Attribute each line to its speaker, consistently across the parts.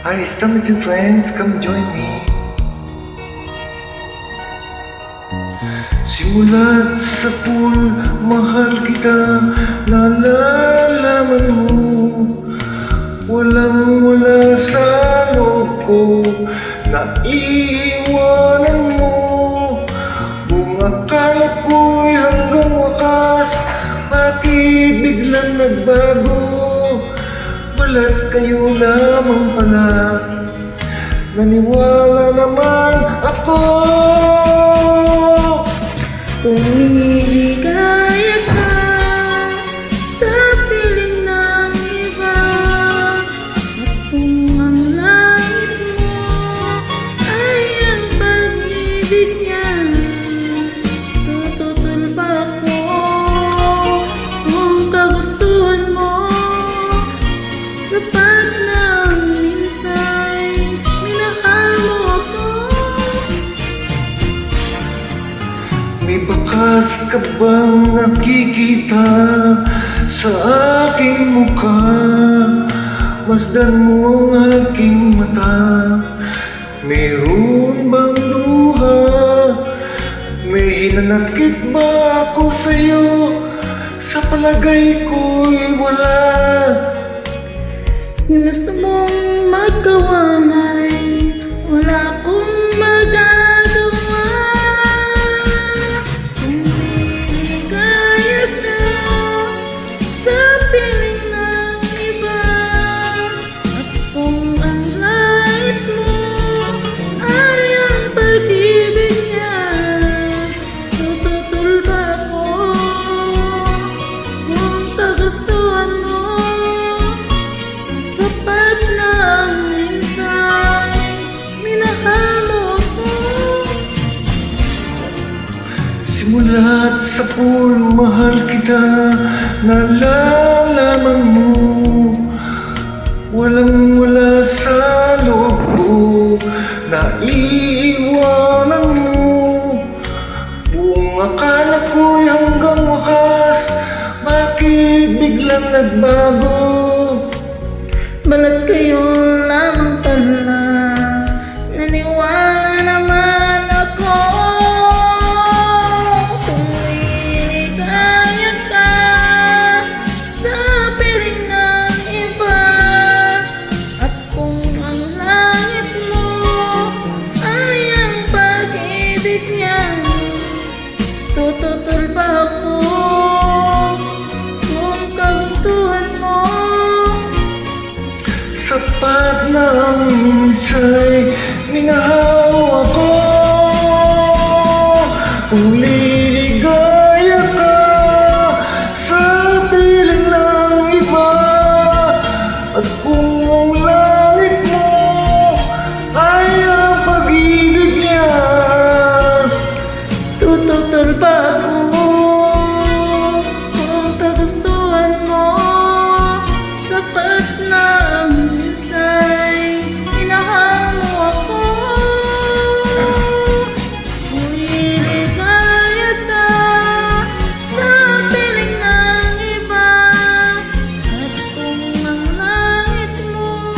Speaker 1: Hi, stop with your friends, come join me. Simulat sa pool, mahal kita, nalalaman mo. Walang-wala sa loob ko, naiiwanan mo. Kung akala ko'y hanggang wakas, bakit biglang nagbago? Balat kayo lamang pala, naniwala naman ako.
Speaker 2: Kung niligaya ka sa piling ng iba, at kung ang langit mo ay ang pag-ibig niya, tututol pa ako. Kung kagustuhan mo, sapat na ang minsay, minahal mo ako.
Speaker 1: May bakas ka bang nakikita sa aking mukha? Masdan mo ang aking mata, mayroon bang luha? May hinanakit ba ako sa'yo? Sa palagay ko'y wala.
Speaker 2: Gusto mong magkawanay, wala akong magagawa. Kung niligaya ka sa piling ng iba, at kung ang langit mo ay ang pag-ibig niya, tututol ba ako? Kung kagustuhan mo, sapat na ang minsay, minahal mo ako.
Speaker 1: Simulat sa pool, mahal kita, nalalaman mo. Walang-wala sa loob ko, naiiwanan mo. Kung akala ko'y hanggang wakas, bakit biglang nagbago?
Speaker 2: Balat kayo lamang pala, naniwala naman ako. Kung niligaya ka sa piling ng iba, at kung ang langit mo ay ang pag-ibig niya, tututol pa ako. Kung kagustuhan mo,
Speaker 1: Sapat na ang minsay, minahal mo ako. Kung liligaya ka sa piling ng iba, at kung ang langit mo ay ang pag-ibig niya,
Speaker 2: tututol pa ako. Kung kagustuhan mo, sapat na ang minsay, minahal mo ako. Kung liligaya ka sa piling ng iba, at kung ang langit mo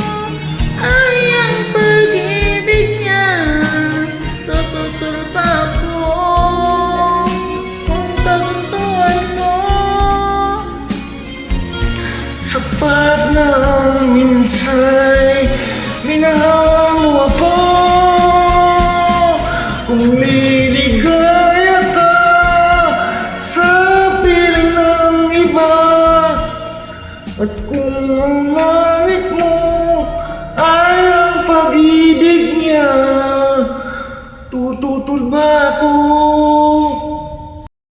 Speaker 2: ay ang pag-ibig niya, tututol pa ako. Kung kagustuhan mo,
Speaker 1: sapat na ang minsay, minahal mo ako. Kung liligaya ka sa piling ng iba, at kung ang langit mo ay ang pag-ibig niya, tututol ba ako?